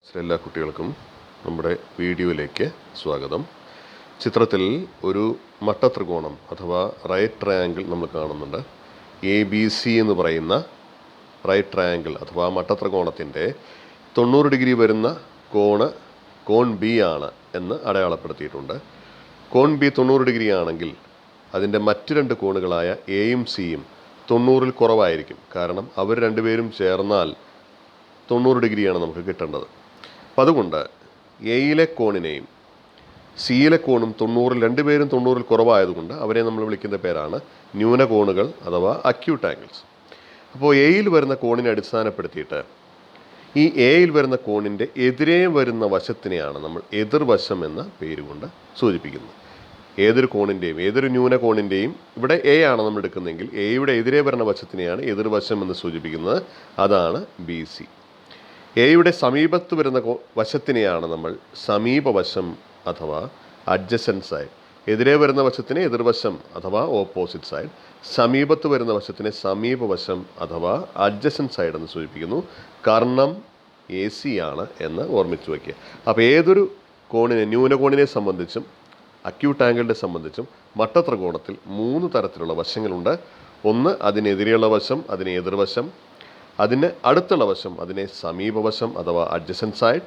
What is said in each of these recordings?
എല്ലാ കുട്ടികൾക്കും നമ്മുടെ വീഡിയോയിലേക്ക് സ്വാഗതം. ചിത്രത്തിൽ ഒരു മട്ടത്രികോണം അഥവാ റൈറ്റ് ട്രയാങ്കിൾ നമ്മൾ കാണുന്നുണ്ട്. ABC എന്ന് പറയുന്ന റൈറ്റ് ട്രയാങ്കിൾ അഥവാ മട്ടത്രികോണത്തിൻ്റെ 90 ഡിഗ്രി വരുന്ന കോൺ B ആണ് എന്ന് അടയാളപ്പെടുത്തിയിട്ടുണ്ട്. കോൺ B 90 ഡിഗ്രി ആണെങ്കിൽ അതിൻ്റെ മറ്റ് രണ്ട് കോണുകളായ Aയും Cയും 90-ൽ കുറവായിരിക്കും. കാരണം അവർ രണ്ടുപേരും ചേർന്നാൽ 90 ഡിഗ്രിയാണ് നമുക്ക് കിട്ടേണ്ടത്. അപ്പം അതുകൊണ്ട് എയിലെ കോണിനെയും സിയിലെ കോണും 90-ൽ രണ്ടുപേരും 90-ൽ കുറവായതുകൊണ്ട് അവരെ നമ്മൾ വിളിക്കുന്ന പേരാണ് ന്യൂനകോണുകൾ അഥവാ അക്യൂട്ട് ആംഗിൾസ്. അപ്പോൾ എയിൽ വരുന്ന കോണിനെ അടിസ്ഥാനപ്പെടുത്തിയിട്ട് ഈ എയിൽ വരുന്ന കോണിൻ്റെ എതിരെ വരുന്ന വശത്തിനെയാണ് നമ്മൾ എതിർവശം എന്ന പേരുകൊണ്ട് സൂചിപ്പിക്കുന്നത്. ഏതൊരു കോണിൻ്റെയും ഏതൊരു ന്യൂനകോണിൻ്റെയും ഇവിടെ എ ആണ് നമ്മൾ എടുക്കുന്നതെങ്കിൽ എയുടെ എതിരെ വരുന്ന വശത്തിനെയാണ് എതിർവശം എന്ന് സൂചിപ്പിക്കുന്നത്. അതാണ് BC. എയുടെ സമീപത്ത് വരുന്ന വശത്തിനെയാണ് നമ്മൾ സമീപവശം അഥവാ അഡ്ജസൻറ്റ് സൈഡ്. എതിരെ വരുന്ന വശത്തിന് എതിർവശം അഥവാ ഓപ്പോസിറ്റ് സൈഡ്. സമീപത്ത് വരുന്ന വശത്തിന് സമീപവശം അഥവാ അഡ്ജസൻറ്റ് സൈഡ് എന്ന് സൂചിപ്പിക്കുന്നു. കർണം AC ആണ് എന്ന് ഓർമ്മിച്ച് വയ്ക്കുക. അപ്പോൾ ഏതൊരു കോണിനെ ന്യൂനകോണിനെ സംബന്ധിച്ചും അക്യൂട്ട് ആംഗിളിനെ സംബന്ധിച്ചും മട്ടത്രികോണത്തിൽ 3 തരത്തിലുള്ള വശങ്ങളുണ്ട്. ഒന്ന് അതിനെതിരെയുള്ള വശം, അതിനെ എതിർവശം. അതിന് അടുത്തുള്ള വശം അതിനെ സമീപവശം അഥവാ അഡ്ജസൻറ്റ് സൈഡ്.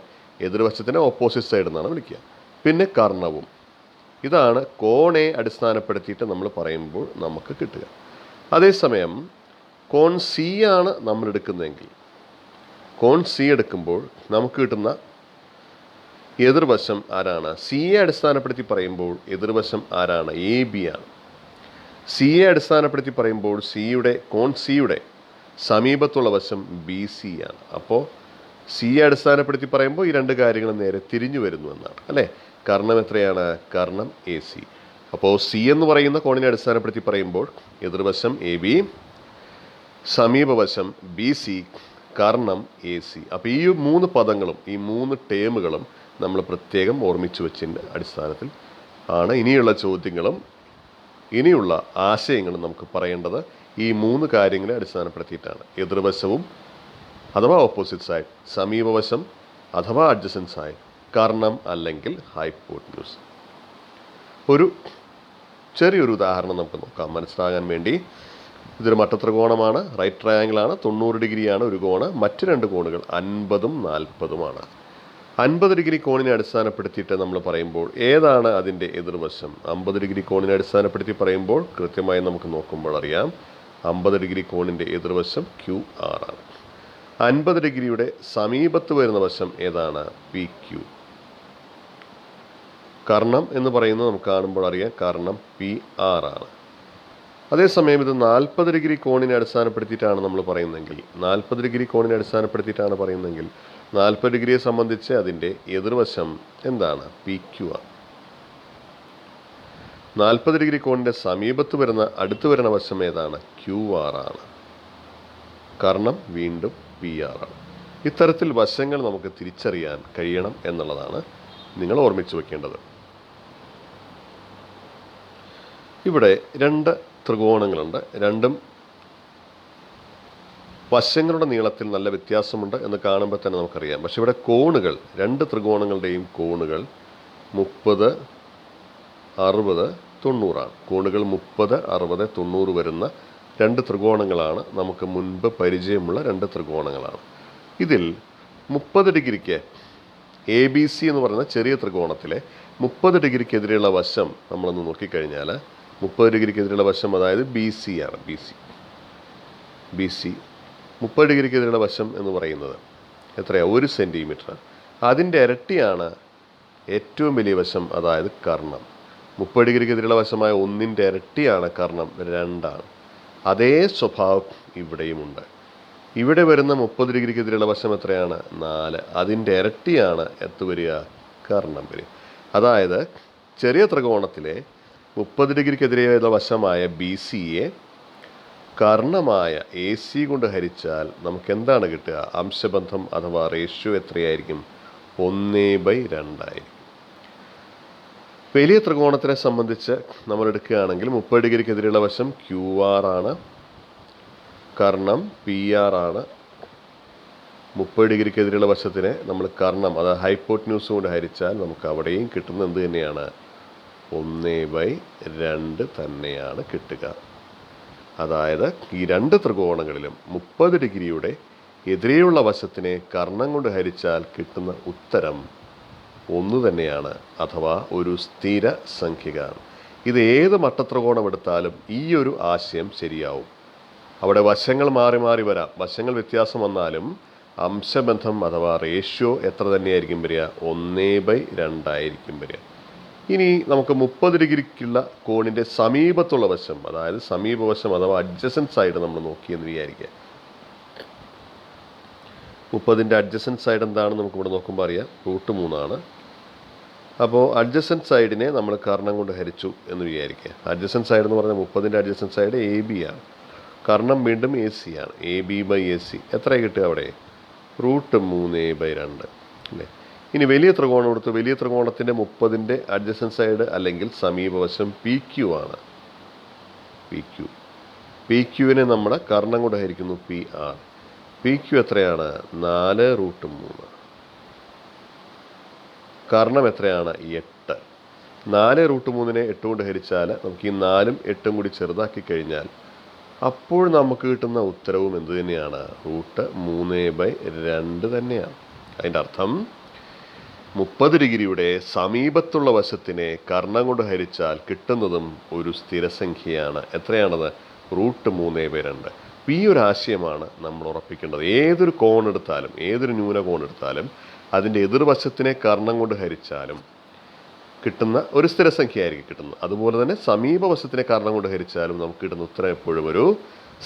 എതിർവശത്തിനെ ഓപ്പോസിറ്റ് സൈഡ് എന്നാണ് വിളിക്കുക. പിന്നെ കർണവും. ഇതാണ് കോണെ അടിസ്ഥാനപ്പെടുത്തിയിട്ട് നമ്മൾ പറയുമ്പോൾ നമുക്ക് കിട്ടുക. അതേസമയം കോൺ C ആണ് നമ്മൾ എടുക്കുന്നതെങ്കിൽ കോൺ C എടുക്കുമ്പോൾ നമുക്ക് കിട്ടുന്ന എതിർവശം ആരാണ്? സിയെ അടിസ്ഥാനപ്പെടുത്തി പറയുമ്പോൾ എതിർവശം ആരാണ്? AB ആണ്. സിയെ അടിസ്ഥാനപ്പെടുത്തി പറയുമ്പോൾ കോൺ സിയുടെ സമീപത്തുള്ള വശം BC ആണ്. അപ്പോൾ സിയെ അടിസ്ഥാനപ്പെടുത്തി പറയുമ്പോൾ ഈ രണ്ട് കാര്യങ്ങളും നേരെ തിരിഞ്ഞു വരുന്നു എന്നാണ് അല്ലേ. കർണം എത്രയാണ്? കർണം AC. അപ്പോൾ C എന്ന് പറയുന്ന കോണിനെ അടിസ്ഥാനപ്പെടുത്തി പറയുമ്പോൾ എതിർവശം AB, സമീപവശം BC, കർണം AC. അപ്പോൾ ഈ 3 പദങ്ങളും ഈ 3 ടേമുകളും നമ്മൾ പ്രത്യേകം ഓർമ്മിച്ച് വെച്ചതിൻ്റെ അടിസ്ഥാനത്തിൽ ആണ് ഇനിയുള്ള ചോദ്യങ്ങളും ഇനിയുള്ള ആശയങ്ങളും നമുക്ക് പറയേണ്ടത്. ഈ 3 കാര്യങ്ങളെ അടിസ്ഥാനപ്പെടുത്തിയിട്ടാണ്. എതിർവശവും അഥവാ ഓപ്പോസിറ്റ് സൈഡ്, സമീപവശം അഥവാ അഡ്ജസൻറ്റ് സൈഡ്, കർണം അല്ലെങ്കിൽ ഹൈപ്പോട്ന്യൂസ്. ഒരു ചെറിയൊരു ഉദാഹരണം നമുക്ക് നോക്കാം മനസ്സിലാകാൻ വേണ്ടി. ഇതൊരു മട്ടത്രികോണമാണ്, റൈറ്റ് ട്രയാങ്കിളാണ്. 90 ഡിഗ്രിയാണ് ഒരു കോണ്. മറ്റ് രണ്ട് കോണുകൾ 50ഉം 40ഉമാണ്. 50 ഡിഗ്രി കോണിനെ അടിസ്ഥാനപ്പെടുത്തിയിട്ട് നമ്മൾ പറയുമ്പോൾ ഏതാണ് അതിൻ്റെ എതിർവശം? 50 ഡിഗ്രി കോണിനെ അടിസ്ഥാനപ്പെടുത്തി പറയുമ്പോൾ കൃത്യമായി നമുക്ക് നോക്കുമ്പോൾ അറിയാം 50 ഡിഗ്രി കോണിൻ്റെ എതിർവശം QR ആണ്. 50 ഡിഗ്രിയുടെ സമീപത്ത് വരുന്ന വശം ഏതാണ്? PQ. കർണം എന്ന് പറയുന്നത് നമുക്ക് കാണുമ്പോൾ അറിയാം കർണം PR ആണ്. അതേസമയം ഇത് 40 ഡിഗ്രി കോണിനെ അടിസ്ഥാനപ്പെടുത്തിയിട്ടാണ് നമ്മൾ പറയുന്നതെങ്കിൽ 40 ഡിഗ്രി കോണിനെ അടിസ്ഥാനപ്പെടുത്തിയിട്ടാണ് പറയുന്നതെങ്കിൽ 40 ഡിഗ്രിയെ സംബന്ധിച്ച് അതിൻ്റെ എതിർവശം എന്താണ്? PQ ആണ്. 40 ഡിഗ്രി കോണിൻ്റെ സമീപത്ത് അടുത്ത് വരുന്ന വശം ഏതാണ്? QR ആണ്. കർണം വീണ്ടും PR ആണ്. ഇത്തരത്തിൽ വശങ്ങൾ നമുക്ക് തിരിച്ചറിയാൻ കഴിയണം എന്നുള്ളതാണ് നിങ്ങൾ ഓർമ്മിച്ച് വയ്ക്കേണ്ടത്. ഇവിടെ 2 ത്രികോണങ്ങളുണ്ട്. രണ്ടും വശങ്ങളുടെ നീളത്തിൽ നല്ല വ്യത്യാസമുണ്ട് എന്ന് കാണുമ്പോൾ തന്നെ നമുക്കറിയാം. പക്ഷെ ഇവിടെ കോണുകൾ 2 ത്രികോണങ്ങളുടെയും കോണുകൾ 30, 60, 90 ആണ്. കോണുകൾ 30, 60, 90 വരുന്ന 2 ത്രികോണങ്ങളാണ്. നമുക്ക് മുൻപ് പരിചയമുള്ള 2 ത്രികോണങ്ങളാണ്. ഇതിൽ 30 ഡിഗ്രിക്ക് ABC എന്ന് പറയുന്ന ചെറിയ ത്രികോണത്തിലെ 30 ഡിഗ്രിക്കെതിരെയുള്ള വശം നമ്മളൊന്ന് നോക്കിക്കഴിഞ്ഞാൽ 30 ഡിഗ്രിക്കെതിരെയുള്ള വശം അതായത് BC ആണ്. BC 30 ഡിഗ്രിക്കെതിരെയുള്ള വശം എന്ന് പറയുന്നത് എത്രയാണ്? 1 സെൻറ്റിമീറ്റർ. അതിൻ്റെ ഇരട്ടിയാണ് ഏറ്റവും വലിയ വശം അതായത് കർണം. 30 ഡിഗ്രിക്കെതിരെയുള്ള വശമായ 1ൻ്റെ ഇരട്ടിയാണ് കർണം, 2 ആണ്. അതേ സ്വഭാവം ഇവിടെയുമുണ്ട്. ഇവിടെ വരുന്ന 30 ഡിഗ്രിക്കെതിരെയുള്ള വശം എത്രയാണ്? 4. അതിൻ്റെ ഇരട്ടിയാണ് വരിക? കർണം വരിക. അതായത് ചെറിയ ത്രികോണത്തിലെ 30 ഡിഗ്രിക്കെതിരെയുള്ള വശമായ BCയെ കർണമായ AC കൊണ്ട് ഹരിച്ചാൽ നമുക്ക് എന്താണ് കിട്ടുക? അംശബന്ധം അഥവാ റേഷ്യോ എത്രയായിരിക്കും? 1/2 ആയിരിക്കും. വലിയ ത്രികോണത്തിനെ സംബന്ധിച്ച് നമ്മൾ എടുക്കുകയാണെങ്കിൽ 30 ഡിഗ്രിക്കെതിരെയുള്ള വശം QR ആണ്, കർണം PR ആണ്, 30 ഡിഗ്രിക്കെതിരെയുള്ള വശത്തിനെ നമ്മൾ കർണം, അതായത് ഹൈപ്പോട്ട്ന്യൂസ് കൊണ്ട് ഹരിച്ചാൽ നമുക്ക് അവിടെയും കിട്ടുന്നത് എന്ത് തന്നെയാണ്? 1/2 തന്നെയാണ് കിട്ടുക. അതായത് ഈ രണ്ട് ത്രികോണങ്ങളിലും 30 ഡിഗ്രിയുടെ എതിരെയുള്ള വശത്തിനെ കർണം കൊണ്ട് ഹരിച്ചാൽ കിട്ടുന്ന ഉത്തരം 1 തന്നെയാണ്, അഥവാ ഒരു സ്ഥിര സംഖ്യയാണ്. ഇത് ഏത് മട്ടത്രികോണം എടുത്താലും ഈ ഒരു ആശയം ശരിയാവും. അവിടെ വശങ്ങൾ മാറി മാറി വരാം, വശങ്ങൾ വ്യത്യാസം വന്നാലും അംശബന്ധം അഥവാ റേഷ്യോ എത്ര തന്നെയായിരിക്കും വരിക? 1/2 ആയിരിക്കും വരിക. ഇനി നമുക്ക് 30 ഡിഗ്രിക്കുള്ള കോണിൻ്റെ സമീപത്തുള്ള വശം, അതായത് സമീപവശം അഥവാ അഡ്ജസൻറ്റ് സൈഡ് നമ്മൾ നോക്കിയെന്ന് വിചാരിക്കുക. 30ൻ്റെ അഡ്ജസൻറ്റ് സൈഡ് എന്താണെന്ന് നമുക്കിവിടെ നോക്കുമ്പോൾ അറിയാം, √3 ആണ്. അപ്പോൾ അഡ്ജസൻറ്റ് സൈഡിനെ നമ്മൾ കർണം കൊണ്ട് ഹരിച്ചു എന്ന് വിചാരിക്കുക. അഡ്ജസൻറ്റ് സൈഡ് എന്ന് പറഞ്ഞാൽ 30ൻ്റെ അഡ്ജസൻറ്റ് സൈഡ് AB ആണ്, കർണം വീണ്ടും AC ആണ്. AB/AC എത്ര കിട്ടുക അവിടെ? √3/2 അല്ലേ. ഇനി വലിയ ത്രികോണം എടുത്ത് വലിയ ത്രികോണത്തിൻ്റെ 30ൻ്റെ അഡ്ജസൻറ്റ് സൈഡ് അല്ലെങ്കിൽ സമീപവശം PQ ആണ്. PQവിനെ നമ്മൾ കർണം കൊണ്ട് ഹരിക്കുന്നു, PR. PQ എത്രയാണ്? 4√3. കർണം എത്രയാണ്? 8. 4√3നെ 8 കൊണ്ട് ഹരിച്ചാൽ നമുക്ക് ഈ 4ഉം 8ഉം കൂടി ചെറുതാക്കി കഴിഞ്ഞാൽ അപ്പോൾ നമുക്ക് കിട്ടുന്ന ഉത്തരവും എന്ത് തന്നെയാണ്? √3/2 തന്നെയാണ്. അതിൻ്റെ അർത്ഥം 30 ഡിഗ്രിയുടെ സമീപത്തുള്ള വശത്തിനെ കർണം കൊണ്ട് ഹരിച്ചാൽ കിട്ടുന്നതും ഒരു സ്ഥിരസംഖ്യയാണ്. എത്രയാണത്? √3/2. ഈ ഒരു ആശയമാണ് നമ്മൾ ഉറപ്പിക്കേണ്ടത്. ഏതൊരു കോൺ എടുത്താലും, ഏതൊരു ന്യൂനകോൺ എടുത്താലും അതിൻ്റെ എതിർവശത്തിനെ കർണം കൊണ്ട് ഹരിച്ചാലും കിട്ടുന്ന ഒരു സ്ഥിരസംഖ്യ ആയിരിക്കും കിട്ടുന്നത്. അതുപോലെ തന്നെ സമീപവശത്തിനെ കർണം കൊണ്ട് ഹരിച്ചാലും നമുക്ക് കിട്ടുന്ന ഉത്തരം എപ്പോഴും ഒരു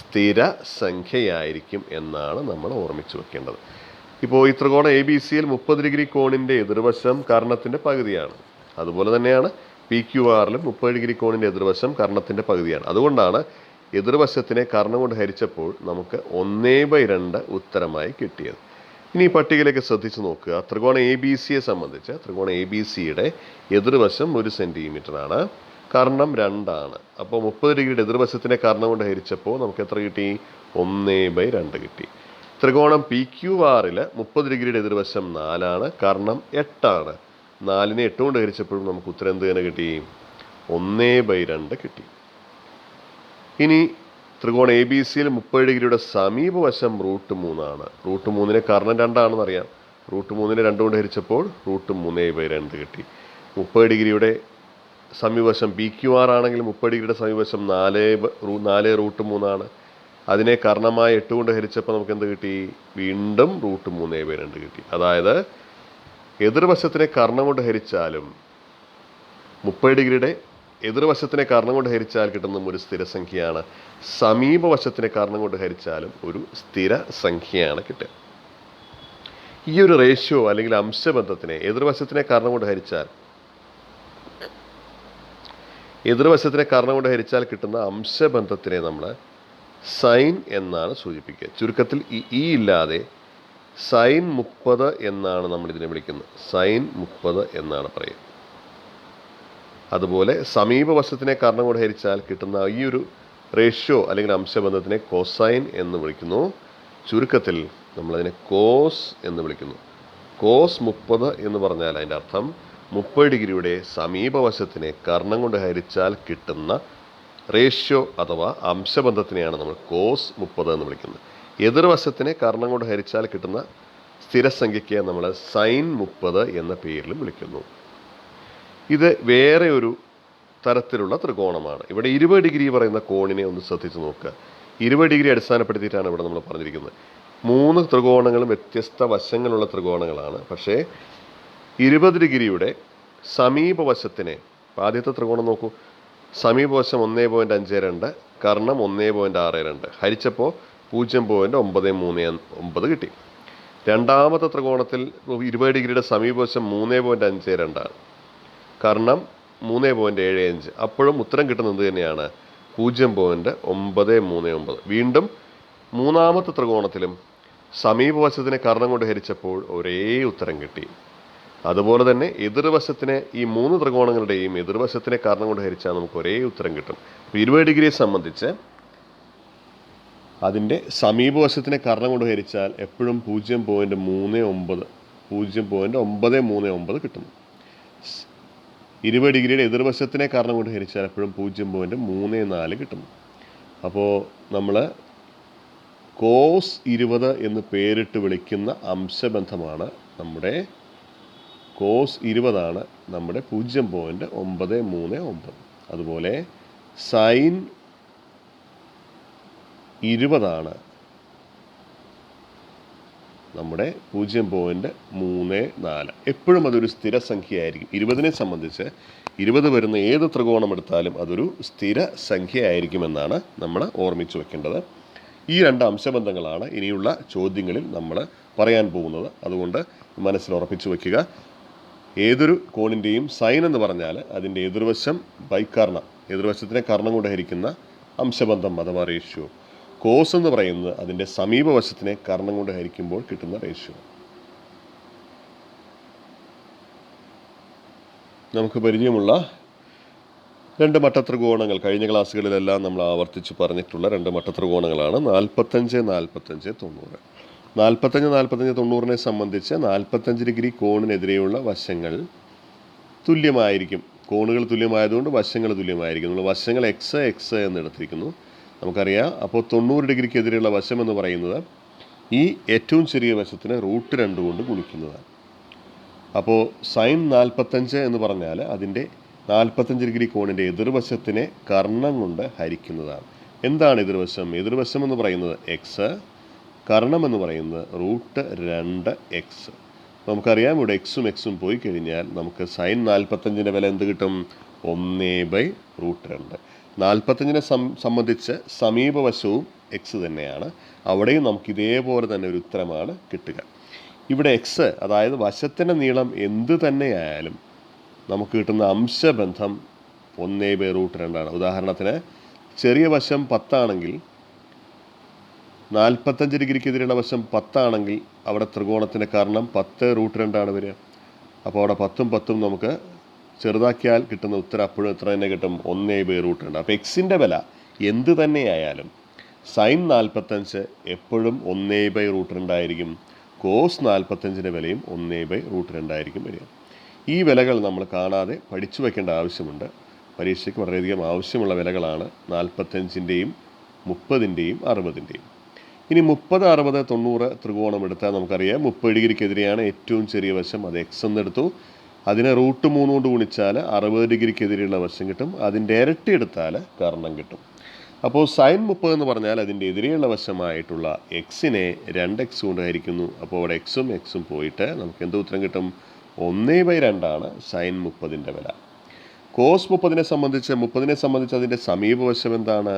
സ്ഥിര സംഖ്യയായിരിക്കും എന്നാണ് നമ്മൾ ഓർമ്മിച്ച് വെക്കേണ്ടത്. ഇപ്പോൾ ഈ ത്രികോണം ABCയിൽ 30 ഡിഗ്രി കോണിൻ്റെ എതിർവശം കർണത്തിൻ്റെ പകുതിയാണ്. അതുപോലെ തന്നെയാണ് PQRലും 30 ഡിഗ്രി കോണിൻ്റെ എതിർവശം കർണത്തിൻ്റെ പകുതിയാണ്. അതുകൊണ്ടാണ് എതിർവശത്തിനെ കർണം കൊണ്ട് ഹരിച്ചപ്പോൾ നമുക്ക് 1/2 ഉത്തരമായി കിട്ടിയത്. ഇനി ഈ പട്ടികയിലേക്ക് ശ്രദ്ധിച്ച് നോക്കുക. ത്രികോണം ABCയെ സംബന്ധിച്ച് ത്രികോണം ABCയുടെ എതിർവശം 1 സെൻറ്റിമീറ്ററാണ്, കർണം 2 ആണ്. അപ്പോൾ 30 ഡിഗ്രിയുടെ എതിർവശത്തിനെ കർണം കൊണ്ട് ഹരിച്ചപ്പോൾ നമുക്ക് എത്ര കിട്ടി? 1/2 കിട്ടി. ത്രികോണം PQRൽ 30 ഡിഗ്രിയുടെ എതിർവശം 4 ആണ്, കർണം 8 ആണ്. 4നെ 8 കൊണ്ട് ഹരിച്ചപ്പോഴും നമുക്ക് ഉത്തരം എന്ത് തന്നെ കിട്ടി? 1/2 കിട്ടി. ഇനി ത്രികോണം ABCയിൽ 30 ഡിഗ്രിയുടെ സമീപവശം √3 ആണ്. √3നെ കർണം 2 ആണെന്ന് അറിയാം. √3നെ 2 കൊണ്ട് ഹരിച്ചപ്പോൾ √3/2 കിട്ടി. 30 ഡിഗ്രിയുടെ സമീപവശം PQR ആണെങ്കിൽ 30 ഡിഗ്രിയുടെ സമീപവശം 4√3 ആണ്. അതിനെ കർണമായി 8 കൊണ്ട് ഹരിച്ചപ്പോൾ നമുക്ക് എന്ത് കിട്ടി? വീണ്ടും √3/2 കിട്ടി. അതായത് എതിർവശത്തിനെ കർണം കൊണ്ട് ഹരിച്ചാലും 30 ഡിഗ്രിയുടെ എതിർവശത്തിനെ കർണം കൊണ്ട് ഹരിച്ചാൽ കിട്ടുന്ന ഒരു സ്ഥിരസംഖ്യയാണ്. സമീപവശത്തിനെ കർണം കൊണ്ട് ഹരിച്ചാലും ഒരു സ്ഥിര സംഖ്യയാണ് കിട്ടുക. ഈ ഒരു റേഷ്യോ അല്ലെങ്കിൽ അംശബന്ധത്തിനെ എതിർവശത്തിനെ കർണം കൊണ്ട് ഹരിച്ചാൽ കിട്ടുന്ന അംശബന്ധത്തിനെ നമ്മൾ സൈൻ എന്നാണ് സൂചിപ്പിക്കുക. ചുരുക്കത്തിൽ ഈ ഇല്ലാതെ സൈൻ 30 എന്നാണ് നമ്മൾ ഇതിനെ വിളിക്കുന്നത്. സൈൻ 30 എന്നാണ് പറയുക. അതുപോലെ സമീപവശത്തിനെ കർണം കൊണ്ട് ഹരിച്ചാൽ കിട്ടുന്ന ഈ ഒരു റേഷ്യോ അല്ലെങ്കിൽ അംശബന്ധത്തിനെ കോസൈൻ എന്ന് വിളിക്കുന്നു. ചുരുക്കത്തിൽ നമ്മളതിനെ കോസ് എന്ന് വിളിക്കുന്നു. കോസ് 30 എന്ന് പറഞ്ഞാൽ അതിൻ്റെ അർത്ഥം 30 ഡിഗ്രിയുടെ സമീപവശത്തിനെ കർണം കൊണ്ട് ഹരിച്ചാൽ കിട്ടുന്ന റേഷ്യോ അഥവാ അംശബന്ധത്തിനെയാണ് നമ്മൾ കോസ് 30 എന്ന് വിളിക്കുന്നത്. എതിർവശത്തിനെ കർണം കൊണ്ട് ഹരിച്ചാൽ കിട്ടുന്ന സ്ഥിരസംഖ്യയ്ക്ക് നമ്മൾ സൈൻ 30 എന്ന പേരിലും വിളിക്കുന്നു. ഇത് വേറെ ഒരു തരത്തിലുള്ള ത്രികോണമാണ്. ഇവിടെ 20 ഡിഗ്രി പറയുന്ന കോണിനെ ഒന്ന് ശ്രദ്ധിച്ച് നോക്കുക. 20 ഡിഗ്രി അടിസ്ഥാനപ്പെടുത്തിയിട്ടാണ് ഇവിടെ നമ്മൾ പറഞ്ഞിരിക്കുന്നത്. 3 ത്രികോണങ്ങളും വ്യത്യസ്ത വശങ്ങളുള്ള ത്രികോണങ്ങളാണ്. പക്ഷേ 20 ഡിഗ്രിയുടെ സമീപവശത്തിനെ, ആദ്യത്തെ ത്രികോണം നോക്കൂ, സമീപവശം 1.52, കർണം 1.62, ഹരിച്ചപ്പോൾ 0.939 കിട്ടി. രണ്ടാമത്തെ ത്രികോണത്തിൽ 20 ഡിഗ്രിയുടെ സമീപവശം 3.52 ആണ്, കർണം 3.75, അപ്പോഴും ഉത്തരം കിട്ടുന്നത് തന്നെയാണ് 0.939. വീണ്ടും മൂന്നാമത്തെ ത്രികോണത്തിലും സമീപവശത്തിനെ കർണം കൊണ്ട് ഹരിച്ചപ്പോൾ ഒരേ ഉത്തരം കിട്ടി. അതുപോലെ തന്നെ എതിർവശത്തിനെ, ഈ 3 ത്രികോണങ്ങളുടെയും എതിർവശത്തിനെ കർണം കൊണ്ട് ഹരിച്ചാൽ നമുക്ക് ഒരേ ഉത്തരം കിട്ടും. 20 ഡിഗ്രിയെ സംബന്ധിച്ച് അതിൻ്റെ സമീപവശത്തിനെ കർണം കൊണ്ട് ഹരിച്ചാൽ എപ്പോഴും 0.39 0.939 കിട്ടുന്നു. 20 ഡിഗ്രിയുടെ എതിർവശത്തിനെ കർണം കൊണ്ട് ഹരിച്ചാൽ എപ്പോഴും 0.34 കിട്ടുന്നു. അപ്പോൾ നമ്മൾ കോസ് 20 എന്ന് പേരിട്ട് വിളിക്കുന്ന അംശബന്ധമാണ് നമ്മുടെ കോസ് 20 നമ്മുടെ 0.939. അതുപോലെ സൈൻ 20 നമ്മുടെ 0.34. എപ്പോഴും അതൊരു സ്ഥിരസംഖ്യയായിരിക്കും. 20നെ സംബന്ധിച്ച് 20 വരുന്ന ഏത് ത്രികോണം എടുത്താലും അതൊരു സ്ഥിര സംഖ്യയായിരിക്കുമെന്നാണ് നമ്മൾ ഓർമ്മിച്ച് വെക്കേണ്ടത്. ഈ രണ്ട് അംശബന്ധങ്ങളാണ് ഇനിയുള്ള ചോദ്യങ്ങളിൽ നമ്മൾ പറയാൻ പോകുന്നത്. അതുകൊണ്ട് മനസ്സിൽ ഉറപ്പിച്ചു വയ്ക്കുക. ഏതൊരു കോണിൻ്റെയും സൈൻ എന്ന് പറഞ്ഞാൽ അതിൻ്റെ എതിർവശം ബൈകർണം, എതിർവശത്തിനെ കർണം കൊണ്ട് ഹരിക്കുന്ന അംശബന്ധം അഥവാ റേഷ്യോ. കോസ് എന്ന് പറയുന്നത് അതിൻ്റെ സമീപവശത്തിനെ കർണം കൊണ്ട് ഹരിക്കുമ്പോൾ കിട്ടുന്ന റേഷ്യോ. നമുക്ക് പരിചയമുള്ള രണ്ട് മട്ടത്രികോണങ്ങൾ കഴിഞ്ഞ ക്ലാസ്സുകളിലെല്ലാം നമ്മൾ ആവർത്തിച്ച് പറഞ്ഞിട്ടുള്ള രണ്ട് മട്ടത്രികോണങ്ങളാണ് 45, 45, 90. 45, 45, 90നെ സംബന്ധിച്ച് 45 ഡിഗ്രി കോണിനെതിരെയുള്ള വശങ്ങൾ തുല്യമായിരിക്കും. കോണുകൾ തുല്യമായതുകൊണ്ട് വശങ്ങൾ തുല്യമായിരിക്കും. നമ്മൾ വശങ്ങൾ എക്സ് എക്സ് എന്നെടുത്തിരിക്കുന്നു. നമുക്കറിയാം. അപ്പോൾ 90 ഡിഗ്രിക്കെതിരെയുള്ള വശം എന്ന് പറയുന്നത് ഈ ഏറ്റവും ചെറിയ വശത്തിന് √2 കൊണ്ട് ഗുണിക്കുന്നതാണ്. അപ്പോൾ സൈൻ 45 എന്ന് പറഞ്ഞാൽ അതിൻ്റെ 45 ഡിഗ്രി കോണിൻ്റെ എതിർവശത്തിനെ കർണം കൊണ്ട് ഹരിക്കുന്നതാണ്. എന്താണ് എതിർവശം? എതിർവശം എന്ന് പറയുന്നത് എക്സ്, കർണം എന്ന് പറയുന്നത് √2x. നമുക്കറിയാം ഇവിടെ എക്സും എക്സും പോയി കഴിഞ്ഞാൽ നമുക്ക് സൈൻ 45ൻ്റെ വില എന്ത് കിട്ടും? 1/√2. 45നെ സംബന്ധിച്ച് സമീപവശവും എക്സ് തന്നെയാണ്. അവിടെയും നമുക്ക് ഇതേപോലെ തന്നെ ഒരു ഉത്തരമാണ് കിട്ടുക. ഇവിടെ എക്സ് അതായത് വശത്തിൻ്റെ നീളം എന്ത് തന്നെയായാലും നമുക്ക് കിട്ടുന്ന അംശബന്ധം 1/√2. ഉദാഹരണത്തിന് ചെറിയ വശം 10 ആണെങ്കിൽ 45 ഡിഗ്രിക്കെതിരെയുള്ള വശം 10 ആണെങ്കിൽ അവിടെ ത്രികോണത്തിൻ്റെ കാരണം 10√2 വരിക. അപ്പോൾ അവിടെ 10ഉം 10ഉം നമുക്ക് ചെറുതാക്കിയാൽ കിട്ടുന്ന ഉത്തരം അപ്പോഴും എത്ര തന്നെ കിട്ടും? 1/√2. അപ്പോൾ എക്സിൻ്റെ വില എന്ത് തന്നെയായാലും സൈൻ 45 എപ്പോഴും 1/√2 ആയിരിക്കും. കോസ് 45ൻ്റെ വിലയും 1/√2 ആയിരിക്കും വരിക. ഈ വിലകൾ നമ്മൾ കാണാതെ പഠിച്ചു വയ്ക്കേണ്ട ആവശ്യമുണ്ട്. പരീക്ഷയ്ക്ക് വളരെയധികം ആവശ്യമുള്ള വിലകളാണ് 45ൻ്റെയും 30ൻ്റെയും 60ൻ്റെയും. ഇനി 30, 60, 90 ത്രികോണം എടുത്താൽ നമുക്കറിയാം 30 ഡിഗ്രിക്കെതിരെയാണ് ഏറ്റവും ചെറിയ വശം. അത് എക്സ് എന്നെടുത്തു. അതിനെ √3 കൊണ്ട് ഗുണിച്ചാൽ 60 ഡിഗ്രിക്കെതിരെയുള്ള വശം കിട്ടും. അതിൻ്റെ ഇരട്ടി എടുത്താൽ കർണം കിട്ടും. അപ്പോൾ സൈൻ 30 എന്ന് പറഞ്ഞാൽ അതിൻ്റെ എതിരെയുള്ള വശമായിട്ടുള്ള എക്സിനെ 2x കൊണ്ട് ഹരിക്കുന്നു. അപ്പോൾ അവിടെ എക്സും എക്സും പോയിട്ട് നമുക്ക് എന്ത് ഉത്തരം കിട്ടും? 1/2 സൈൻ 30ൻ്റെ വില. കോസ് 30നെ സംബന്ധിച്ച് അതിൻ്റെ സമീപവശം എന്താണ്?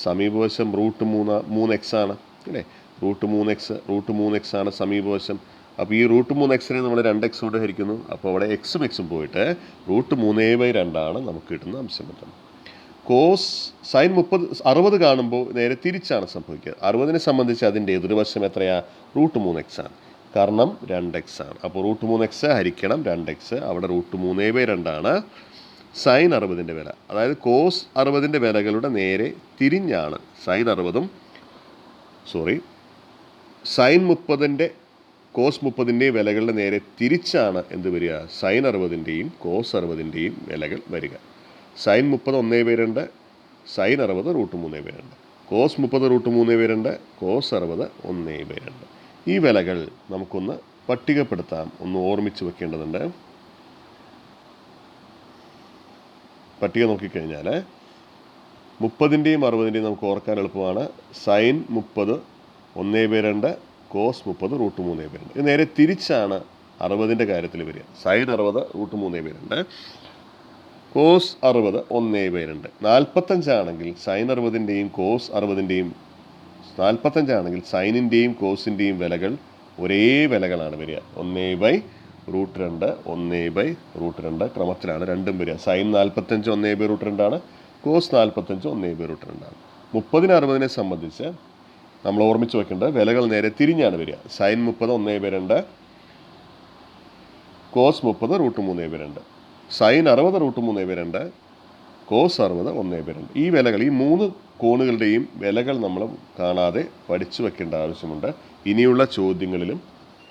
സമീപവശം √3x ആണ് അല്ലേ? √3x ആണ് സമീപവശം. അപ്പോൾ ഈ √3xനെ നമ്മൾ 2x കൊണ്ട് ഹരിക്കുന്നു. അപ്പോൾ അവിടെ എക്സും എക്സും പോയിട്ട് √3/2 നമുക്ക് കിട്ടുന്ന അംശബന്ധം. കോസ് സൈൻ 60 കാണുമ്പോൾ നേരെ തിരിച്ചാണ് സംഭവിക്കുക. 60നെ സംബന്ധിച്ച് അതിൻ്റെ എതിർവശം എത്രയാണ്? √3x ആണ്. കാരണം 2x ആണ്. അപ്പോൾ √3x ഹരിക്കണം 2x. അവിടെ √3/2 സൈൻ 60ൻ്റെ വില. അതായത് കോസ് 60ൻ്റെ വിലകളുടെ നേരെ തിരിഞ്ഞാണ് സൈൻ 30ൻ്റെ കോസ് 30ൻ്റെയും വിലകളുടെ നേരെ തിരിച്ചാണ് എന്ത് വരിക? സൈൻ 60ൻ്റെയും കോസ് 60ൻ്റെയും വിലകൾ വരിക. Sine 30 1/2, sine 60 √3/2, cos 30 √3/2, cos 60 1/2. ഈ വിലകൾ നമുക്കൊന്ന് പട്ടികപ്പെടുത്താം, ഒന്ന് ഓർമ്മിച്ച് വെക്കേണ്ടതുണ്ട്. പട്ടിക നോക്കിക്കഴിഞ്ഞാൽ 30ൻ്റെയും 60ൻ്റെയും നമുക്ക് ഓർക്കാൻ എളുപ്പമാണ്. Sine 30 1/2, cos 30 √3/2. ഇത് നേരെ തിരിച്ചാണ് 60ൻ്റെ കാര്യത്തിൽ വരിക. Sign 60 √3/2, cos 60 1/2. 45 ആണെങ്കിൽ സൈൻ 60ൻ്റെയും കോസ് 60ൻ്റെയും 45 ആണെങ്കിൽ സൈനിൻ്റെയും കോസിൻ്റെയും വിലകൾ ഒരേ വിലകളാണ് വരിക. 1/√2, 1/√2 ക്രമത്തിലാണ് രണ്ടും വരിക. Sign 45 1/√2, cos 45 1/√2. 30നെ 60നെ സംബന്ധിച്ച് നമ്മൾ ഓർമ്മിച്ച് വെക്കേണ്ടത് വിലകൾ നേരെ തിരിഞ്ഞാണ് വരിക. Sine 30 1/2, cos 30 √3/2, sine 60 √3/2, cos 60 1/2. ഈ വിലകൾ, ഈ 3 കോണുകളുടെയും വിലകൾ നമ്മൾ കാണാതെ പഠിച്ചു വെക്കേണ്ട ആവശ്യമുണ്ട്. ഇനിയുള്ള ചോദ്യങ്ങളിലും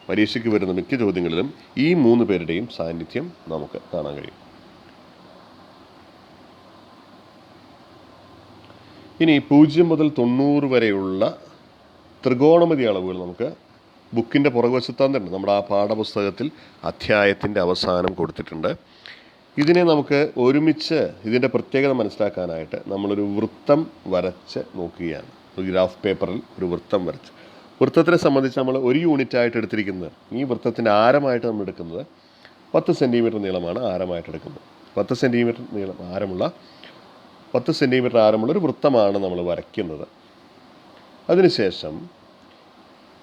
പരീക്ഷയ്ക്ക് വരുന്ന മിക്ക ചോദ്യങ്ങളിലും ഈ 3 പേരുടെയും സാന്നിധ്യം നമുക്ക് കാണാൻ കഴിയും. ഇനി 0 മുതൽ 90 വരെയുള്ള ത്രികോണമിതി അളവുകൾ നമുക്ക് ബുക്കിൻ്റെ പുറകുവശത്താൻ തന്നെ നമ്മുടെ ആ പാഠപുസ്തകത്തിൽ അധ്യായത്തിൻ്റെ അവസാനം കൊടുത്തിട്ടുണ്ട്. ഇതിനെ നമുക്ക് ഒരുമിച്ച് ഇതിൻ്റെ പ്രത്യേകത മനസ്സിലാക്കാനായിട്ട് നമ്മളൊരു വൃത്തം വരച്ച് നോക്കുകയാണ്. ഒരു ഗ്രാഫ് പേപ്പറിൽ ഒരു വൃത്തം വരച്ച്, വൃത്തത്തിനെ സംബന്ധിച്ച് നമ്മൾ 1 യൂണിറ്റായിട്ട് എടുത്തിരിക്കുന്നത്, ഈ വൃത്തത്തിൻ്റെ ആരമായിട്ട് നമ്മൾ എടുക്കുന്നത് 10 സെൻറ്റിമീറ്റർ നീളമാണ് ആരമായിട്ട് എടുക്കുന്നത്. 10 സെൻറ്റിമീറ്റർ നീളം ആരമുള്ള 10 സെൻറ്റിമീറ്റർ ആരമുള്ള ഒരു വൃത്തമാണ് നമ്മൾ വരയ്ക്കുന്നത്. അതിനുശേഷം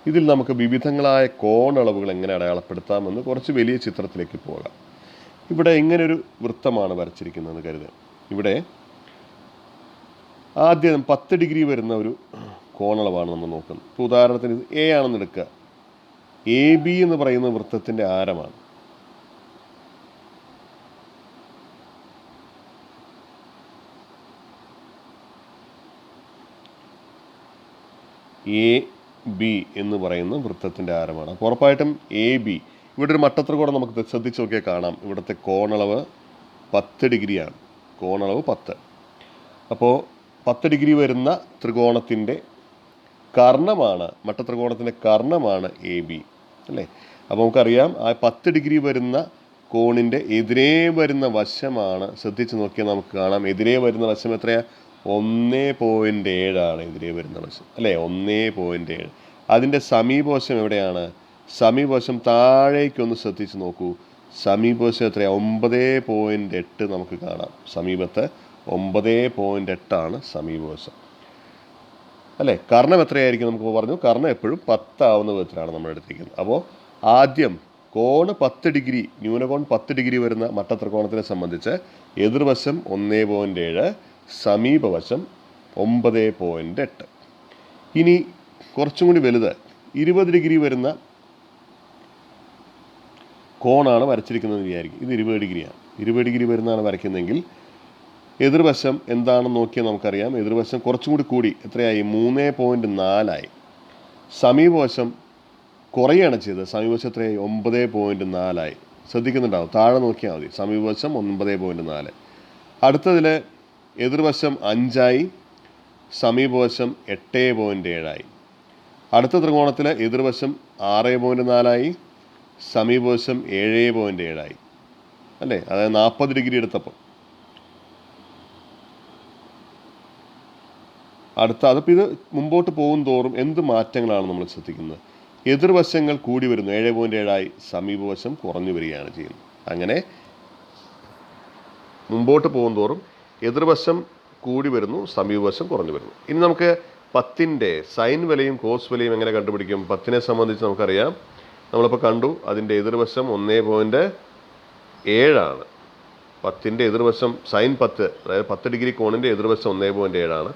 ഇതിൽ നമുക്ക് വിവിധങ്ങളായ കോണളവുകൾ എങ്ങനെ അടയാളപ്പെടുത്താമെന്ന് കുറച്ച് വലിയ ചിത്രത്തിലേക്ക് പോകാം. ഇവിടെ ഇങ്ങനൊരു വൃത്തമാണ് വരച്ചിരിക്കുന്നതെന്ന് കരുതുക. ഇവിടെ ആദ്യം 10 ഡിഗ്രി വരുന്ന ഒരു കോണളവാണ് നമ്മൾ നോക്കുന്നത്. ഇപ്പോൾ ഉദാഹരണത്തിന് ഇത് എ ആണെന്ന് എടുക്കുക. AB എന്ന് പറയുന്ന വൃത്തത്തിൻ്റെ ആരമാണ്. AB എന്ന് പറയുന്ന വൃത്തത്തിൻ്റെ ആരമാണ്. അപ്പോൾ ഉറപ്പായിട്ടും AB, ഇവിടെ ഒരു മട്ടത്രികോണം നമുക്ക് ശ്രദ്ധിച്ച് നോക്കിയാൽ കാണാം. ഇവിടുത്തെ കോണളവ് 10 ഡിഗ്രിയാണ്. കോണളവ് 10. അപ്പോൾ 10 ഡിഗ്രി വരുന്ന ത്രികോണത്തിൻ്റെ കർണമാണ്, മട്ടത്രികോണത്തിൻ്റെ കർണമാണ് AB അല്ലേ. അപ്പോൾ നമുക്കറിയാം ആ 10 ഡിഗ്രി വരുന്ന കോണിൻ്റെ എതിരേ വരുന്ന വശമാണ്. ശ്രദ്ധിച്ച് നോക്കിയാൽ നമുക്ക് കാണാം എതിരേ വരുന്ന വശം എത്രയാണ്? 1.7 ആണ് എതിരേ വരുന്ന വശം അല്ലേ. 1.7. അതിൻ്റെ സമീപവശം എവിടെയാണ്? സമീപവശം താഴേക്കൊന്ന് ശ്രദ്ധിച്ച് നോക്കൂ. സമീപവശം എത്രയാണ്? 9.8 നമുക്ക് കാണാം. സമീപത്ത് 9.8 ആണ് സമീപവശം അല്ലേ. കർണം എത്രയായിരിക്കും? നമുക്ക് പറഞ്ഞു കർണം എപ്പോഴും 10 ആവുന്ന വിധത്തിലാണ് നമ്മൾ എടുത്തിരിക്കുന്നത്. അപ്പോൾ ആദ്യം കോണ് 10 ഡിഗ്രി, ന്യൂനകോൺ 10 ഡിഗ്രി വരുന്ന മട്ടത്രികോണത്തിനെ സംബന്ധിച്ച് എതിർവശം 1.7, സമീപവശം 9.8. ഇനി കുറച്ചും കൂടി വലുത് 20 ഡിഗ്രി വരുന്ന കോണാണ് വരച്ചിരിക്കുന്നതെന്ന് വിചാരിക്കും. ഇത് 20 ഡിഗ്രിയാണ്. 20 ഡിഗ്രി വരുന്നതാണ് വരയ്ക്കുന്നതെങ്കിൽ എതിർവശം എന്താണെന്ന് നോക്കിയാൽ നമുക്കറിയാം. എതിർവശം കുറച്ചും കൂടി എത്രയായി? 3.4 സമീപവശം കുറയാണ് ചെയ്തത്. സമീപവശം എത്രയായി? 9.4 ശ്രദ്ധിക്കുന്നുണ്ടാവും. താഴെ നോക്കിയാൽ മതി. സമീപവശം 9.4. അടുത്തതിൽ എതിർവശം 5 സമീപവശം 8.7 അടുത്ത ത്രികോണത്തിൽ എതിർവശം 6.4 സമീപവശം 7.7 അല്ലേ. അതായത് 40 ഡിഗ്രി എടുത്തപ്പോൾ അതിപ്പോൾ ഇത് മുമ്പോട്ട് പോകും തോറും എന്ത് മാറ്റങ്ങളാണ് നമ്മൾ ശ്രദ്ധിക്കുന്നത്? എതിർവശങ്ങൾ കൂടി വരുന്നു. 7.7 സമീപവശം കുറഞ്ഞു വരികയാണ് ചെയ്യുന്നത്. അങ്ങനെ മുമ്പോട്ട് പോകും തോറും എതിർവശം കൂടി വരുന്നു, സമീപവശം കുറഞ്ഞു വരുന്നു. ഇനി നമുക്ക് 10ൻ്റെ സൈൻ വിലയും കോസ് വിലയും എങ്ങനെ കണ്ടുപിടിക്കും? 10നെ സംബന്ധിച്ച് നമുക്കറിയാം, നമ്മളിപ്പോൾ കണ്ടു അതിൻ്റെ എതിർവശം 1.7 ആണ്. 10ൻ്റെ എതിർവശം സൈൻ 10, അതായത് 10 ഡിഗ്രി കോണിൻ്റെ എതിർവശം 1.7 ആണ്.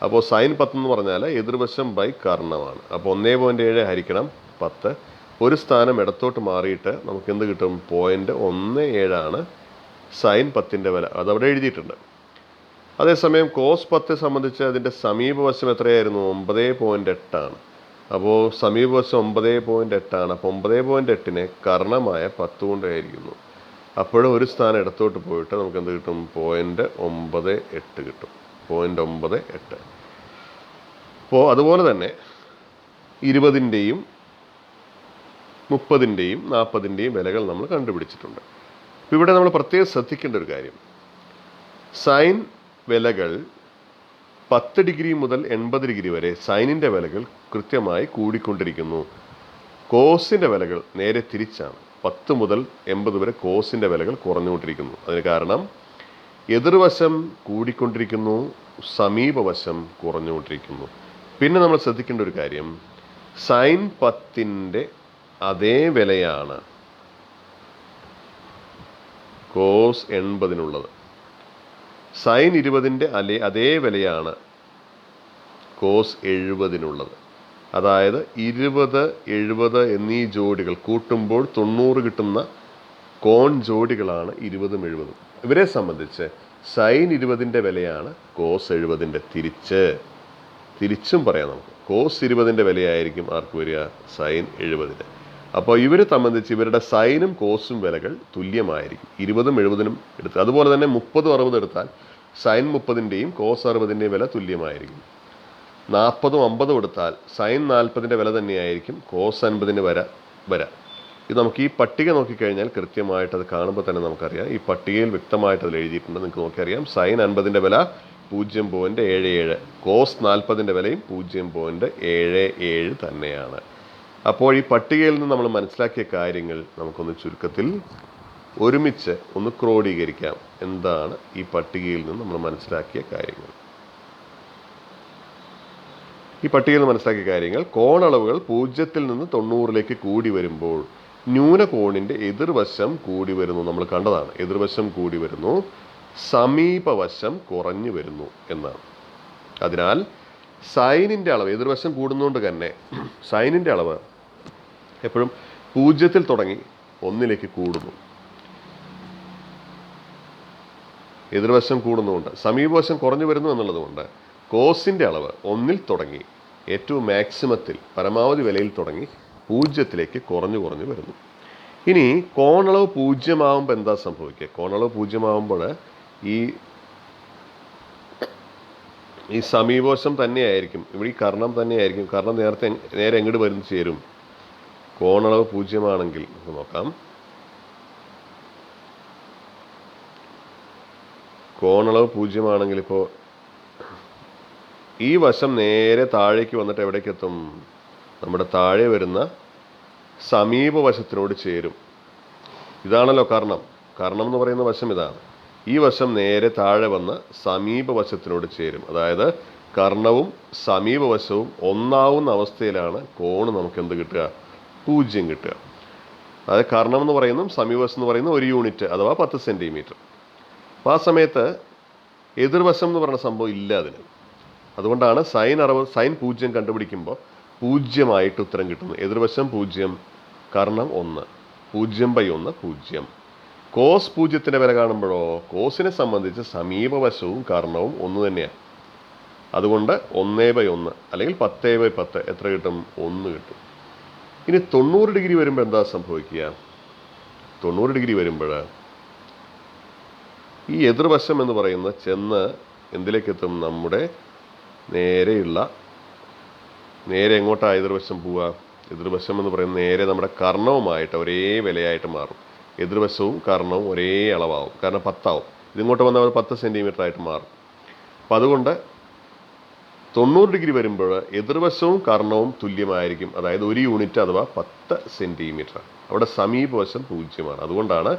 അപ്പോൾ സൈൻ 10 എന്ന് പറഞ്ഞാൽ എതിർവശം ബൈ കർണമാണ്. അപ്പോൾ 1.7 ഹരിക്കണം 10. ഒരു സ്ഥാനം ഇടത്തോട്ട് മാറിയിട്ട് നമുക്ക് എന്ത് കിട്ടും? 0.17 ആണ് സൈൻ 10ൻ്റെ വില. അതവിടെ എഴുതിയിട്ടുണ്ട്. അതേസമയം കോസ് 10 സംബന്ധിച്ച് അതിൻ്റെ സമീപവശം എത്രയായിരുന്നു? 9.8 ആണ്. അപ്പോൾ സമീപവശം 9.8 ആണ്. അപ്പോൾ 9.8നെ കർണമായ 10 കൊണ്ട് ഹരിക്കുന്നു. അപ്പോഴും ഒരു സ്ഥാനം ഇടത്തോട്ട് പോയിട്ട് നമുക്ക് എന്ത് കിട്ടും? 0.98 കിട്ടും. 0.98. അപ്പോൾ അതുപോലെ തന്നെ 20ൻ്റെയും 30ൻ്റെയും 40ൻ്റെയും വിലകൾ നമ്മൾ കണ്ടുപിടിച്ചിട്ടുണ്ട്. അപ്പോൾ ഇവിടെ നമ്മൾ പ്രത്യേകം ശ്രദ്ധിക്കേണ്ട ഒരു കാര്യം, സൈൻ വിലകൾ 10 ഡിഗ്രി മുതൽ 80 ഡിഗ്രി വരെ സൈനിൻ്റെ വിലകൾ കൃത്യമായി കൂടിക്കൊണ്ടിരിക്കുന്നു. കോസിൻ്റെ വിലകൾ നേരെ തിരിച്ചാണ്. 10 മുതൽ 80 വരെ കോസിൻ്റെ വിലകൾ കുറഞ്ഞുകൊണ്ടിരിക്കുന്നു. അതിന് കാരണം എതിർവശം കൂടിക്കൊണ്ടിരിക്കുന്നു, സമീപവശം കുറഞ്ഞുകൊണ്ടിരിക്കുന്നു. പിന്നെ നമ്മൾ ശ്രദ്ധിക്കേണ്ട ഒരു കാര്യം, സൈൻ 10ൻ്റെ അതേ വിലയാണ് കോസ് 80-നുള്ളത്. സൈൻ 20ൻ്റെ അതേ വിലയാണ് കോസ് 70-നുള്ളത്. അതായത് 20, 70 എന്നീ ജോഡികൾ കൂട്ടുമ്പോൾ 90 കിട്ടുന്ന കോൺ ജോഡികളാണ് 20ഉം 70ഉം. ഇവരെ സംബന്ധിച്ച് സൈൻ 20ൻ്റെ വിലയാണ് കോസ് 70ൻ്റെ തിരിച്ചും പറയാം നമുക്ക്. കോസ് 20ൻ്റെ വിലയായിരിക്കും ആർക്ക് വരിക? സൈൻ 70ന്. അപ്പോൾ ഇവരെ സംബന്ധിച്ച് ഇവരുടെ സൈനും കോസും വിലകൾ തുല്യമായിരിക്കും. 20ഉം 70നും എടുത്ത്. അതുപോലെ തന്നെ 30ഉം 60 എടുത്താൽ സൈൻ 30ൻ്റെയും കോസ് 60ൻ്റെയും വില തുല്യമായിരിക്കും. 40ഉം 50ഉം എടുത്താൽ സൈൻ 40ൻ്റെ വില തന്നെയായിരിക്കും കോസ് 50ന് വര. ഇത് നമുക്ക് ഈ പട്ടിക നോക്കിക്കഴിഞ്ഞാൽ കൃത്യമായിട്ട് അത് കാണുമ്പോൾ തന്നെ നമുക്കറിയാം. ഈ പട്ടികയിൽ വ്യക്തമായിട്ട് അതിൽ എഴുതിയിട്ടുണ്ട്. നിങ്ങൾക്ക് നോക്കിയറിയാം. സൈൻ 50ൻ്റെ വില 0.77, കോസ് 40ൻ്റെ വിലയും 0.77 തന്നെയാണ്. അപ്പോൾ ഈ പട്ടികയിൽ നിന്ന് നമ്മൾ മനസ്സിലാക്കിയ കാര്യങ്ങൾ നമുക്കൊന്ന് ചുരുക്കത്തിൽ ഒരുമിച്ച് ഒന്ന് ക്രോഡീകരിക്കാം. എന്താണ് ഈ പട്ടികയിൽ നിന്ന് നമ്മൾ മനസ്സിലാക്കിയ കാര്യങ്ങൾ? ഈ പട്ടികയിൽ നിന്ന് മനസ്സിലാക്കിയ കാര്യങ്ങൾ: കോണളവുകൾ 0ൽ നിന്ന് 90ലേക്ക് കൂടി വരുമ്പോൾ ന്യൂനകോണിൻ്റെ എതിർവശം കൂടി വരുന്നു. നമ്മൾ കണ്ടതാണ്. എതിർവശം കൂടി വരുന്നു, സമീപവശം കുറഞ്ഞു വരുന്നു എന്നാണ്. അതിനാൽ സൈനിൻ്റെ അളവ്, എതിർവശം കൂടുന്നതുകൊണ്ട് തന്നെ സൈനിൻ്റെ അളവ് എപ്പോഴും 0ൽ തുടങ്ങി 1ലേക്ക് കൂടുന്നു. എതിർവശം കൂടുന്നതുകൊണ്ട് സമീപവശം കുറഞ്ഞു വരുന്നു എന്നുള്ളതുകൊണ്ട് കോസിൻ്റെ അളവ് 1ൽ തുടങ്ങി ഏറ്റവും മാക്സിമത്തിൽ പരമാവധി വിലയിൽ തുടങ്ങി 0ലേക്ക് കുറഞ്ഞു വരുന്നു. ഇനി കോണളവ് 0 ആകുമ്പോൾ എന്താ സംഭവിക്കുക? കോണളവ് 0 ആകുമ്പോൾ ഈ സമീപവശം തന്നെയായിരിക്കും, ഇവിടെ ഈ കർണം തന്നെയായിരിക്കും. കർണം നേരെ എങ്ങോട്ട് വരുന്നു ചേരും? കോണളവ് 0 ആണെങ്കിൽ നമുക്ക് നോക്കാം. കോണളവ് 0 ആണെങ്കിൽ ഇപ്പോൾ ഈ വശം നേരെ താഴേക്ക് വന്നിട്ട് എവിടേക്ക് എത്തും? നമ്മുടെ താഴെ വരുന്ന സമീപവശത്തിനോട് ചേരും. ഇതാണല്ലോ കർണം. കർണം എന്ന് പറയുന്ന വശം ഇതാണ്. ഈ വശം നേരെ താഴെ വന്ന് സമീപവശത്തിനോട് ചേരും. അതായത് കർണവും സമീപവശവും ഒന്നാവുന്ന അവസ്ഥയിലാണ് കോണ് നമുക്ക് എന്ത് കിട്ടുക? 0 കിട്ടുക. അതായത് കർണം എന്ന് പറയുന്നതും സമീപവശം എന്ന് പറയുന്ന 1 യൂണിറ്റ് അഥവാ 10 സെൻറ്റിമീറ്റർ. അപ്പോൾ ആ സമയത്ത് എതിർവശം എന്ന് പറയുന്ന സംഭവം ഇല്ല അതിന്. അതുകൊണ്ടാണ് സൈൻ 0 കണ്ടുപിടിക്കുമ്പോൾ 0 ഉത്തരം കിട്ടുന്നു. എതിർവശം 0, കർണം 1, 0/1 0. കോസ് 0ൻ്റെ വില കാണുമ്പോഴോ കോസിനെ സംബന്ധിച്ച് സമീപവശവും കർണവും 1 തന്നെയാണ്. അതുകൊണ്ട് 1/1 അല്ലെങ്കിൽ 10/10 എത്ര കിട്ടും? 1 കിട്ടും. ഇനി 90 ഡിഗ്രി വരുമ്പോൾ എന്താ സംഭവിക്കുക? 90 ഡിഗ്രി വരുമ്പോൾ ഈ എതിർവശം എന്ന് പറയുന്നത് ചെന്ന് എന്തിലേക്ക് എത്തും? നമ്മുടെ നേരെ എങ്ങോട്ടാണ് എതിർവശം പോവുക? എതിർവശം എന്ന് പറയുന്നത് നേരെ നമ്മുടെ കർണവുമായിട്ട് ഒരേ വിലയായിട്ട് മാറും. എതിർവശവും കർണവും ഒരേ അളവാകും. കാരണം 10 ആവും. ഇതിങ്ങോട്ട് വന്നാൽ 10 സെൻറ്റിമീറ്റർ ആയിട്ട് മാറും. അപ്പം അതുകൊണ്ട് 90 ഡിഗ്രി വരുമ്പോൾ എതിർവശവും കർണവും തുല്യമായിരിക്കും. അതായത് 1 യൂണിറ്റ് അഥവാ 10 സെൻറ്റിമീറ്റർ. അവിടെ സമീപവശം 0 അതുകൊണ്ടാണ്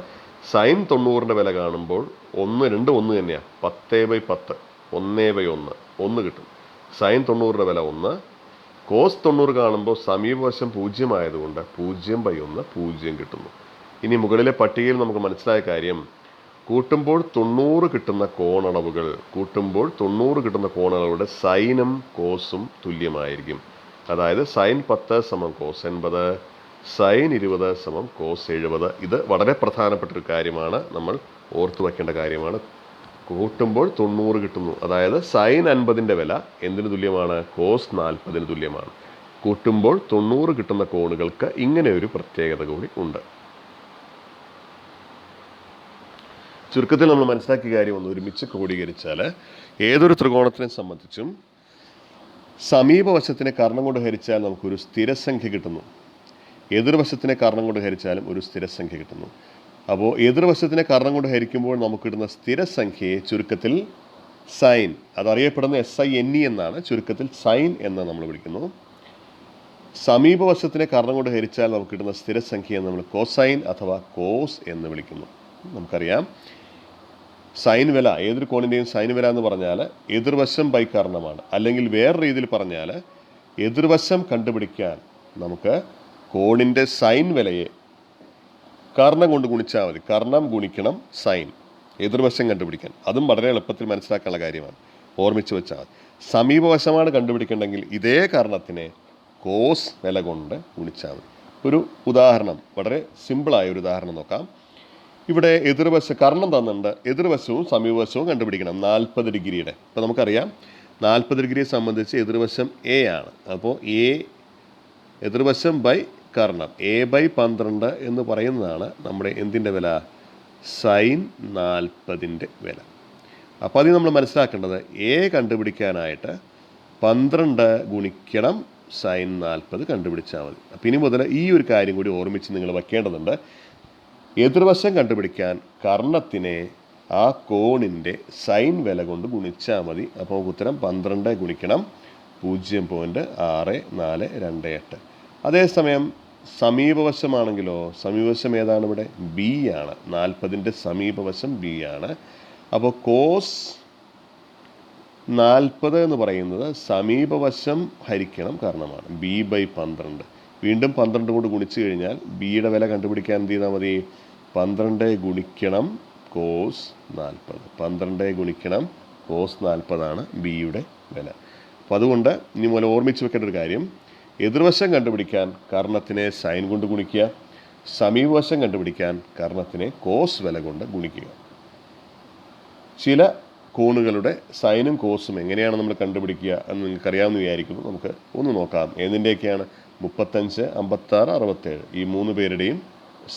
സൈൻ 90ൻ്റെ വില കാണുമ്പോൾ 1 തന്നെയാണ്. 10/10 1/1 1 കിട്ടും. സൈൻ 90ൻ്റെ വില 1. കോസ് 90 കാണുമ്പോൾ സമീപവശം 0 ആയതുകൊണ്ട് 0/1 0 കിട്ടുന്നു. ഇനി മുകളിലെ പട്ടികയിൽ നമുക്ക് മനസ്സിലായ കാര്യം, കൂട്ടുമ്പോൾ 90 കിട്ടുന്ന കോണളവുകളുടെ സൈനും കോസും തുല്യമായിരിക്കും. അതായത് സൈൻ 10 = കോസ് 80, സൈൻ 20 = കോസ് 70. ഇത് വളരെ പ്രധാനപ്പെട്ടൊരു കാര്യമാണ്, നമ്മൾ ഓർത്തു വയ്ക്കേണ്ട കാര്യമാണ്. കൂട്ടുമ്പോൾ 90 കിട്ടുന്നു. അതായത് സൈൻ 50ൻ്റെ വില എന്തിനു തുല്യമാണ്? കോസ് 40ന് തുല്യമാണ്. കൂട്ടുമ്പോൾ 90 കിട്ടുന്ന കോണുകൾക്ക് ഇങ്ങനെ ഒരു പ്രത്യേകത കൂടി ഉണ്ട്. ചുരുക്കത്തിൽ നമ്മൾ മനസ്സിലാക്കിയ കാര്യം ഒന്ന് ഒരുമിച്ച് ക്രോഡീകരിച്ചാൽ, ഏതൊരു ത്രികോണത്തിനെ സംബന്ധിച്ചും സമീപവശത്തിനെ കർണം കൊണ്ട് ഹരിച്ചാൽ നമുക്കൊരു സ്ഥിരസംഖ്യ കിട്ടുന്നു. എതിർവശത്തിനെ കർണം കൊണ്ട് ഹരിച്ചാലും ഒരു സ്ഥിരസംഖ്യ കിട്ടുന്നു. അപ്പോൾ എതിർവശത്തിനെ കർണം കൊണ്ട് ഹരിക്കുമ്പോൾ നമുക്ക് കിട്ടുന്ന സ്ഥിരസംഖ്യയെ ചുരുക്കത്തിൽ സൈൻ, അതറിയപ്പെടുന്ന SINE എന്നാണ്, ചുരുക്കത്തിൽ സൈൻ എന്ന് നമ്മൾ വിളിക്കുന്നു. സമീപവശത്തിനെ കർണം കൊണ്ട് ഹരിച്ചാൽ നമുക്ക് കിട്ടുന്ന സ്ഥിരസംഖ്യയെ നമ്മൾ കോസൈൻ അഥവാ കോസ് എന്ന് വിളിക്കുന്നു. നമുക്കറിയാം സൈൻ വില, ഏതൊരു കോണിൻ്റെയും സൈൻ വില എന്ന് പറഞ്ഞാൽ എതിർവശം ബൈ കർണമാണ്. അല്ലെങ്കിൽ വേറെ രീതിയിൽ പറഞ്ഞാൽ എതിർവശം കണ്ടുപിടിക്കാൻ നമുക്ക് കോണിൻ്റെ സൈൻ വിലയെ കർണം കൊണ്ട് ഗുണിച്ചാൽ മതി. കർണം ഗുണിക്കണം സൈൻ, എതിർവശം കണ്ടുപിടിക്കാൻ. അതും വളരെ എളുപ്പത്തിൽ മനസ്സിലാക്കാനുള്ള കാര്യമാണ്, ഓർമ്മിച്ച് വെച്ചാൽ മതി. സമീപവശമാണ് കണ്ടുപിടിക്കേണ്ടെങ്കിൽ ഇതേ കർണത്തിനെ കോസ് വില കൊണ്ട് ഗുണിച്ചാൽ മതി. ഒരു ഉദാഹരണം, വളരെ സിമ്പിളായ ഒരു ഉദാഹരണം നോക്കാം. ഇവിടെ എതിർവശം കർണം തന്നിട്ടുണ്ട്, എതിർവശവും സമീപവശവും കണ്ടുപിടിക്കണം 40 ഡിഗ്രിയുടെ. ഇപ്പോൾ നമുക്കറിയാം 40 ഡിഗ്രിയെ സംബന്ധിച്ച് എതിർവശം എ ആണ്. അപ്പോൾ എ എതിർവശം ബൈ കർണം A/12 എന്ന് പറയുന്നതാണ് നമ്മുടെ എന്തിൻ്റെ വില, സൈൻ 40ൻ്റെ വില. അപ്പോൾ അതിൽ നമ്മൾ മനസ്സിലാക്കേണ്ടത് എ കണ്ടുപിടിക്കാനായിട്ട് 12 ഗുണിക്കണം സൈൻ 40 കണ്ടുപിടിച്ചാൽ മതി. അപ്പം ഇനി മുതൽ ഈ ഒരു കാര്യം കൂടി ഓർമ്മിച്ച് നിങ്ങൾ വയ്ക്കേണ്ടതുണ്ട്. എതിർവശം കണ്ടുപിടിക്കാൻ കർണത്തിനെ ആ കോണിൻ്റെ സൈൻ വില കൊണ്ട് ഗുണിച്ചാൽ മതി. അപ്പോൾ ഉത്തരം 12 ഗുണിക്കണം 0.6428. അതേസമയം സമീപവശമാണെങ്കിലോ, സമീപവശം ഏതാണ് ഇവിടെ, ബി ആണ്. 40ൻ്റെ സമീപവശം ബി ആണ്. അപ്പോൾ കോസ് 40 എന്ന് പറയുന്നത് സമീപവശം ഹരിക്കണം കർണമാണ്, b/12. വീണ്ടും 12 കൊണ്ട് ഗുണിച്ച് കഴിഞ്ഞാൽ ബിയുടെ വില കണ്ടുപിടിക്കാൻ എന്ത് ചെയ്താൽ മതി, 12 ഗുണിക്കണം കോസ് 40. 12 ഗുണിക്കണം കോസ് 40 ബിയുടെ വില. അപ്പോൾ അതുകൊണ്ട് ഇനി മുതൽ ഓർമ്മിച്ച് വെക്കേണ്ട ഒരു കാര്യം, എതിർവശം കണ്ടുപിടിക്കാൻ കർണത്തിനെ സൈൻ കൊണ്ട് ഗുണിക്കുക, സമീപവശം കണ്ടുപിടിക്കാൻ കർണത്തിനെ കോസ് വില കൊണ്ട് ഗുണിക്കുക. ചില കോണുകളുടെ സൈനും കോസും എങ്ങനെയാണ് നമ്മൾ കണ്ടുപിടിക്കുക എന്ന് നിങ്ങൾക്കറിയാമെന്ന് വിചാരിക്കുന്നു. നമുക്ക് ഒന്ന് നോക്കാം. ഏതിൻ്റെയൊക്കെയാണ് 35, 56, 67 ഈ 3 പേരുടെയും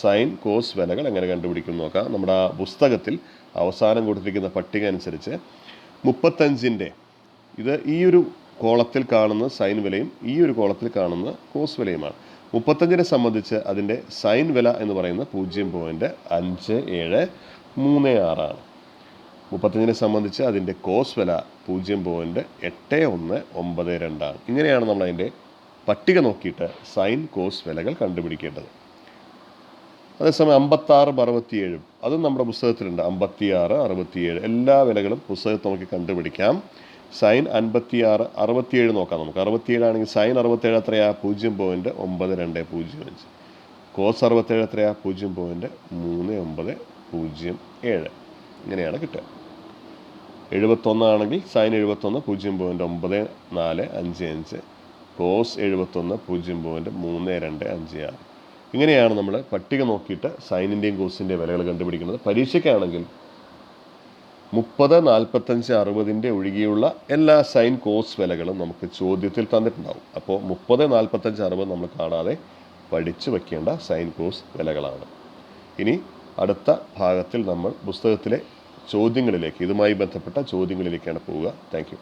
സൈൻ കോസ് വിലകൾ എങ്ങനെ കണ്ടുപിടിക്കും നോക്കാം. നമ്മുടെ ആ പുസ്തകത്തിൽ അവസാനം കൊടുത്തിരിക്കുന്ന പട്ടിക അനുസരിച്ച് 35ൻ്റെ ഇത് ഈ ഒരു കോളത്തിൽ കാണുന്ന സൈൻ വിലയും ഈ ഒരു കോളത്തിൽ കാണുന്ന കോസ് വിലയുമാണ്. 35നെ സംബന്ധിച്ച് അതിൻ്റെ സൈൻ വില എന്ന് പറയുന്നത് 0.5736 ആണ്. 35നെ സംബന്ധിച്ച് അതിൻ്റെ കോസ് വില 0.8192 ആണ്. ഇങ്ങനെയാണ് നമ്മൾ അതിൻ്റെ പട്ടിക നോക്കിയിട്ട് സൈൻ കോസ് വിലകൾ കണ്ടുപിടിക്കേണ്ടത്. അതേസമയം 56, 67 അതും നമ്മുടെ പുസ്തകത്തിലുണ്ട്. 56, 67 എല്ലാ വിലകളും പുസ്തകത്തിൽ നോക്കി കണ്ടുപിടിക്കാം. സൈൻ 56, 67 നോക്കാം നമുക്ക്. 67 ആണെങ്കിൽ സൈൻ 67 എത്രയാ, 0.9205. കോസ് 67 എത്രയാ, 0.3907. ഇങ്ങനെയാണ് കിട്ടുക. 71 ആണെങ്കിൽ സൈൻ 71 0.9455, കോസ് 71 0.3256. ഇങ്ങനെയാണ് നമ്മൾ പട്ടിക നോക്കിയിട്ട് സൈനിൻ്റെയും കോസിൻ്റെയും വിലകൾ കണ്ടുപിടിക്കുന്നത്. പരീക്ഷയ്ക്കാണെങ്കിൽ 30, 45, 60ൻ്റെ ഒഴികെയുള്ള എല്ലാ സൈൻ കോസ് വിലകളും നമുക്ക് ചോദ്യത്തിൽ തന്നിട്ടുണ്ടാവും. അപ്പോൾ 30, 45, 60 നമ്മൾ കാണാതെ പഠിച്ചു വയ്ക്കേണ്ട സൈൻ കോസ് വിലകളാണ്. ഇനി അടുത്ത ഭാഗത്തിൽ നമ്മൾ പുസ്തകത്തിലെ ചോദ്യങ്ങളിലേക്ക്, ഇതുമായി ബന്ധപ്പെട്ട ചോദ്യങ്ങളിലേക്കാണ് പോവുക. Thank you.